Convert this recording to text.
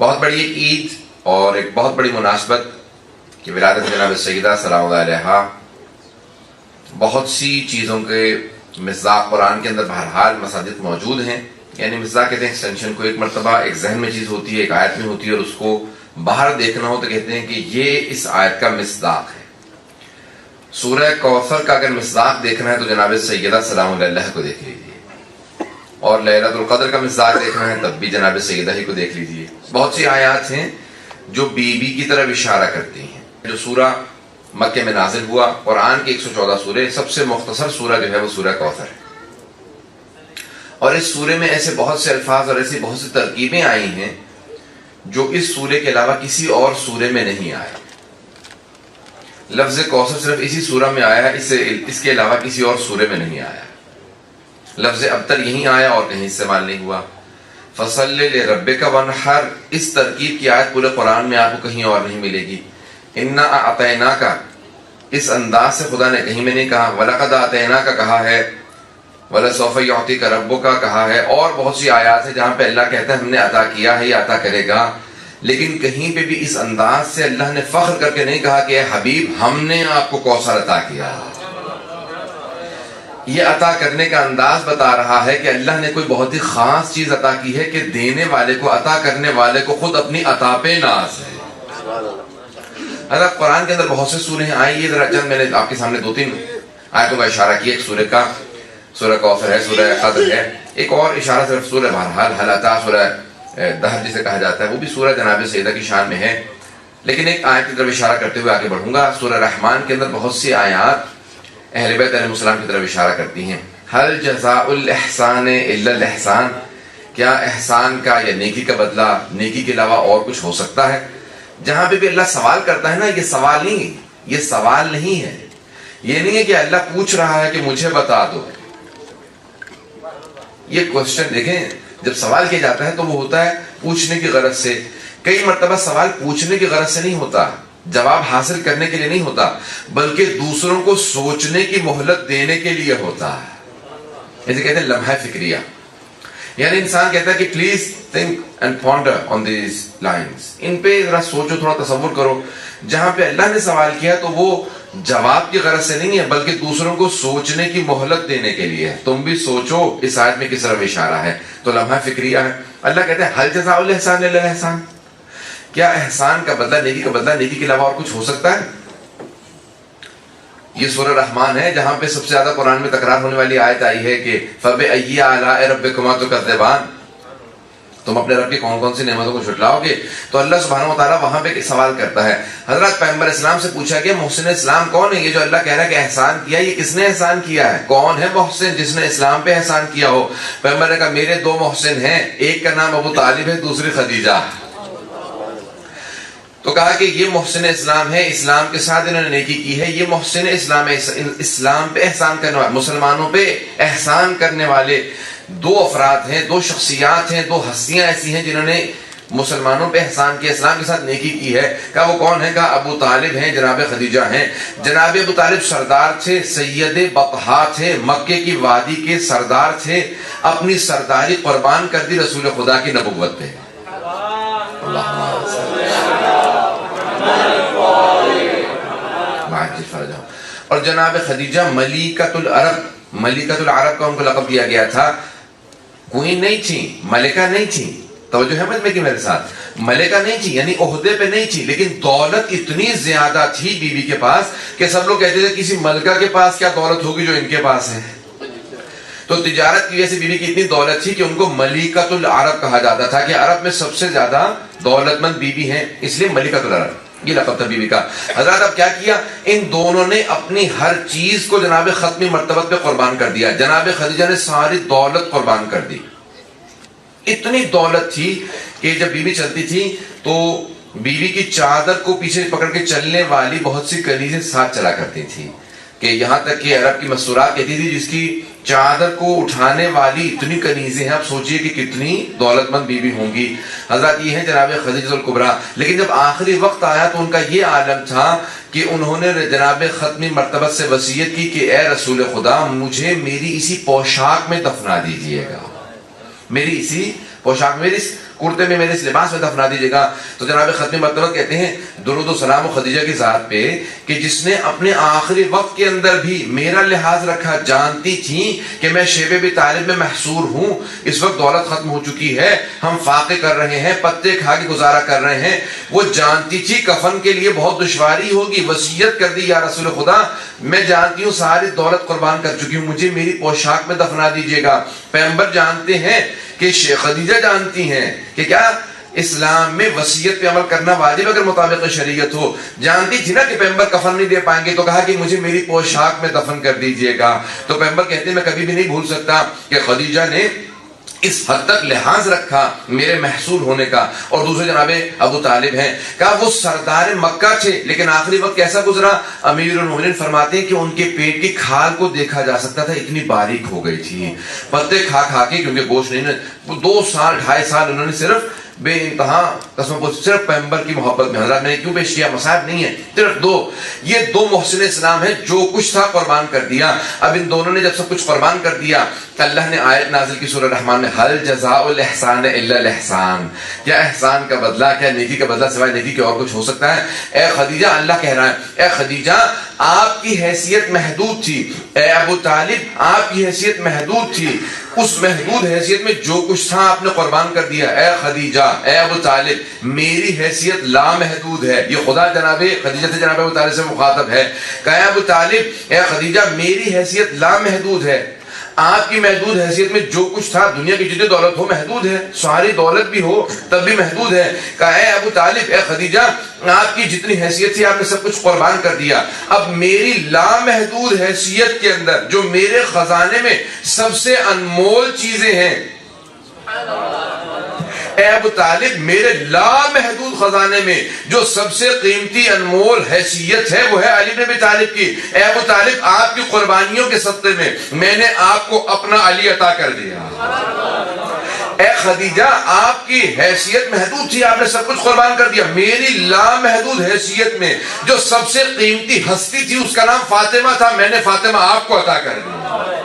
بہت بڑی ایک عید اور ایک بہت بڑی مناسبت کہ ولادت جناب سیدہ سلام اللہ علیہا، بہت سی چیزوں کے مصداق قرآن کے اندر بہرحال مساجد موجود ہیں. یعنی مصداق کہتے ہیں ایکسٹینشن کو. ایک مرتبہ ایک ذہن میں چیز ہوتی ہے، ایک آیت میں ہوتی ہے، اور اس کو باہر دیکھنا ہو تو کہتے ہیں کہ یہ اس آیت کا مصداق ہے. سورہ کوثر کا اگر مصداق دیکھنا ہے تو جناب سیدہ سلام اللہ کو دیکھ لیجیے، اور لیلۃ القدر کا مصداق دیکھنا ہے تب بھی جناب سیدہ ہی کو دیکھ لیجیے. بہت سی آیات ہیں جو بی بی کی طرف اشارہ کرتی ہیں. جو سورہ مکہ میں نازل ہوا، قرآن کے 114 سورے، سب سے مختصر سورہ جو ہے وہ سورہ کوثر ہے. اور اس سورے میں ایسے بہت سے الفاظ اور ایسی بہت سی ترکیبیں آئی ہیں جو اس سورے کے علاوہ کسی اور سورے میں نہیں آئے. لفظ کوثر صرف اسی سورہ میں آیا ہے، اس کے علاوہ کسی اور سورے میں نہیں آیا. لفظ ابتر یہیں آیا اور کہیں استعمال نہیں ہوا. فصل لربک وانحر، اس ترکیب کی آیت پورے قرآن میں آپ کو کہیں اور نہیں ملے گی. انا اعطیناک، اس انداز سے خدا نے کہیں میں نہیں کہا. ولقد اعطیناک کہا ہے، ولسوف یعطیک ربک کہا ہے. اور بہت سی آیات ہیں جہاں پہ اللہ کہتا ہے ہم نے عطا کیا ہے، یہ عطا کرے گا. لیکن کہیں پہ بھی اس انداز سے اللہ نے فخر کر کے نہیں کہا کہ اے حبیب ہم نے آپ کو کوثر عطا کیا. یہ عطا کرنے کا انداز بتا رہا ہے کہ اللہ نے کوئی بہت ہی خاص چیز عطا کی ہے کہ دینے والے کو، عطا کرنے والے کو خود اپنی عطا پہ ناز ہے. قرآن کے اندر بہت سے سورے ہیں. آئیے ذرا چند میں نے آپ کے سامنے 2-3 آیتوں کا اشارہ کیا. ایک سورے کا سورہ کوثر ہے، سورہ قدر ہے. ایک اور اشارہ صرف سورہ بہرحال حل اتی، سورہ دہر جسے کہا جاتا ہے، وہ بھی سورہ جناب سیدہ کی شان میں ہے. لیکن ایک آیت کی طرف اشارہ کرتے ہوئے آگے بڑھوں گا. سورہ رحمان کے اندر بہت سی آیات اہل بیت علیہ السلام کی طرف اشارہ کرتی ہیں. هل جزاء الاحسان الا الاحسان، کیا احسان کا یا نیکی کا بدلہ نیکی کے علاوہ اور کچھ ہو سکتا ہے؟ جہاں پہ بھی اللہ سوال کرتا ہے نا، یہ سوال نہیں، یہ سوال نہیں ہے. یہ نہیں ہے کہ اللہ پوچھ رہا ہے کہ مجھے بتا دو. یہ کوشچن دیکھیں، جب سوال کیا جاتا ہے تو وہ ہوتا ہے پوچھنے کی غرض سے. کئی مرتبہ سوال پوچھنے کی غرض سے نہیں ہوتا، جواب حاصل کرنے کے لیے نہیں ہوتا، بلکہ دوسروں کو سوچنے کی مہلت دینے کے لیے ہوتا ہے. اسے کہتے ہیں لمحہ فکریہ. یعنی انسان کہتا ہے کہ please think and ponder on these lines, ان پہ ذرا سوچو، تھوڑا تصور کرو. جہاں پہ اللہ نے سوال کیا تو وہ جواب کی غرض سے نہیں ہے، بلکہ دوسروں کو سوچنے کی مہلت دینے کے لیے ہے. تم بھی سوچو اس آیت میں کس طرف اشارہ ہے. تو لمحہ فکریہ ہے. اللہ کہتے ہیں هل جزاء الاحسان الا الاحسان، کیا احسان کا بدلہ، نیکی کا بدلہ نیکی کے علاوہ اور کچھ ہو سکتا ہے؟ یہ سورہ رحمان ہے جہاں پہ سب سے زیادہ قرآن میں تکرار ہونے والی آیت آئی ہے کہ فَبِأَيِّ آلَاءِ رَبِّكُمَا تُكَذِّبَانِ، تم اپنے رب کی کون کون سی نعمتوں کو جھٹلاؤ گے. تو اللہ سبحانہ و تعالیٰ وہاں پہ سوال کرتا ہے. حضرت پیغمبر اسلام سے پوچھا گیا محسن اسلام کون ہے؟ یہ جو اللہ کہہ رہا ہے کہ احسان کیا، یہ کس نے احسان کیا ہے؟ کون ہے محسن جس نے اسلام پہ احسان کیا ہو؟ پیغمبر نے کہا میرے 2 محسن ہیں، ایک کا نام ابو طالب ہے، دوسری خدیجہ. تو کہا کہ یہ محسن اسلام ہے، اسلام کے ساتھ انہوں نے نیکی کی ہے. یہ محسن اسلام ہے، اسلام پہ احسان کرنے والے، مسلمانوں پہ احسان کرنے والے 2 افراد ہیں، 2 شخصیات ہیں، 2 ہستیاں ایسی ہیں جنہوں نے مسلمانوں پہ احسان کیا، اسلام کے ساتھ نیکی کی ہے. کہا وہ کون ہے؟ کہا ابو طالب ہیں، جناب خدیجہ ہیں. جناب ابو طالب سردار تھے، سید بطحا تھے، مکے کی وادی کے سردار تھے. اپنی سرداری قربان کر دی رسول خدا کی نبوت پہ. اور جناب خدیجہ ملیکۃ العرب، ملیکۃ العرب کا ان کو لقب دیا گیا تھا. کوئین نہیں تھی، ملکہ نہیں تھی. توجہ ہے مجھ میں کہ میرے ساتھ، ملکہ نہیں تھی یعنی عہدے پہ نہیں تھی، لیکن دولت اتنی زیادہ تھی بی بی کے پاس کہ سب لوگ کہتے تھے کسی ملکہ کے پاس کیا دولت ہوگی جو ان کے پاس ہے. تو تجارت کی وجہ سے بی بی کی اتنی دولت تھی کہ ان کو ملیکۃ العرب کہا جاتا تھا، کہ عرب میں سب سے زیادہ دولت مند بی بی ہیں، اس لیے ملیکۃ العرب یہ لقب تھا بی بی کا. حضرات اب کیا کیا، ان دونوں نے اپنی ہر چیز کو جناب ختمی مرتبت پہ قربان کر دیا. جناب خدیجہ نے ساری دولت قربان کر دی. اتنی دولت تھی کہ جب بی بی چلتی تھی تو بیوی کی چادر کو پیچھے پکڑ کے چلنے والی بہت سی کنیزیں ساتھ چلا کرتی تھی، کہ یہاں تک کہ عرب کی مستورات کہتی تھی جس کی چادر کو اٹھانے والی اتنی کنیزیں ہیں. آپ سوچئے کہ کتنی دولت مند بیوی ہوں گی. حضرات یہ ہیں جناب خدیجہ الکبریٰ. لیکن جب آخری وقت آیا تو ان کا یہ عالم تھا کہ انہوں نے جناب ختمی مرتبت سے وصیت کی کہ اے رسول خدا مجھے میری اسی پوشاک میں دفنا دیجئے گا. میری اسی پوشاک، میری کرتے میں میرے اس لباس میں دفنا دیجیے گا. تو جناب ختم مرتبہ کہتے ہیں درود و سلام خدیجہ کی ذات پہ کہ جس نے اپنے آخری وقت کے اندر بھی میرا لحاظ رکھا. جانتی تھی کہ میں شیب ابی طالب میں محصور ہوں, اس وقت دولت ختم ہو چکی ہے, ہم فاقے کر رہے ہیں, پتے کھا کے گزارا کر رہے ہیں. وہ جانتی تھی کفن کے لیے بہت دشواری ہوگی, وصیت کر دی یا رسول خدا میں جانتی ہوں ساری دولت قربان کر چکی ہوں, مجھے میری پوشاک میں دفنا دیجیے گا. پیغمبر جانتے ہیں کہ خدیجہ جانتی ہیں کہ کیا اسلام میں وصیت پہ عمل کرنا واجب اگر مطابق شریعت ہو. جانتی تھی نا کہ پیغمبر کفن نہیں دے پائیں گے, تو کہا کہ مجھے میری پوشاک میں دفن کر دیجیے گا. تو پیغمبر کہتے ہیں میں کبھی بھی نہیں بھول سکتا کہ خدیجہ نے اس حد تک لحاظ رکھا میرے محصول ہونے کا. اور دوسرے جناب ابو طالب ہیں, کہا وہ سردار مکہ تھے لیکن آخری وقت کیسا گزرا. امیر المومنین فرماتے ہیں کہ ان کے پیٹ کی کھال کو دیکھا جا سکتا تھا, اتنی باریک ہو گئی تھی پتے کھا کھا کے, کیونکہ گوشت نہیں. 2 سال 2.5 سال انہوں نے صرف بے انتہا قسم کو صرف پیغمبر کی محبت میں. حضرات میں نے کیوں پیش کیا, مصائب نہیں ہے, صرف 2 یہ 2 محسن اسلام ہیں, جو کچھ تھا قربان کر دیا. اب ان دونوں نے جب سب کچھ قربان کر دیا, اللہ نے آیت نازل کی سورہ رحمان میں, حل جزاء الاحسان الا الاحسان, کیا احسان کا بدلہ, کیا نیکی کا بدلہ سوائے نیکی کے اور کچھ ہو سکتا ہے. اے خدیجہ, اللہ کہہ رہا ہے اے خدیجہ آپ کی حیثیت محدود تھی, اے ابو طالب آپ کی حیثیت محدود تھی, اس محدود حیثیت میں جو کچھ تھا آپ نے قربان کر دیا. اے خدیجہ اے ابو طالب میری حیثیت لامحدود ہے. یہ خدا جناب خدیجہ سے جناب ابو طالب سے مخاطب ہے کہ اے ابو طالب اے خدیجہ میری حیثیت لامحدود ہے, آپ کی محدود حیثیت میں جو کچھ تھا, دنیا کی جتنی دولت ہو محدود ہے, ساری دولت بھی ہو تب بھی محدود ہے. کہا اے ابو طالب اے خدیجہ آپ کی جتنی حیثیت تھی آپ نے سب کچھ قربان کر دیا. اب میری لامحدود حیثیت کے اندر جو میرے خزانے میں سب سے انمول چیزیں ہیں, اے ابو طالب میرے لامحدود خزانے میں جو سب سے قیمتی انمول حیثیت ہے وہ ہے علی بن ابی طالب کی. اے ابو طالب آپ کی قربانیوں کے صدقے میں نے آپ کو اپنا علی عطا کر دیا. اے خدیجہ آپ کی حیثیت محدود تھی, آپ نے سب کچھ قربان کر دیا. میری لامحدود حیثیت میں جو سب سے قیمتی ہستی تھی اس کا نام فاطمہ تھا, میں نے فاطمہ آپ کو عطا کر دیا.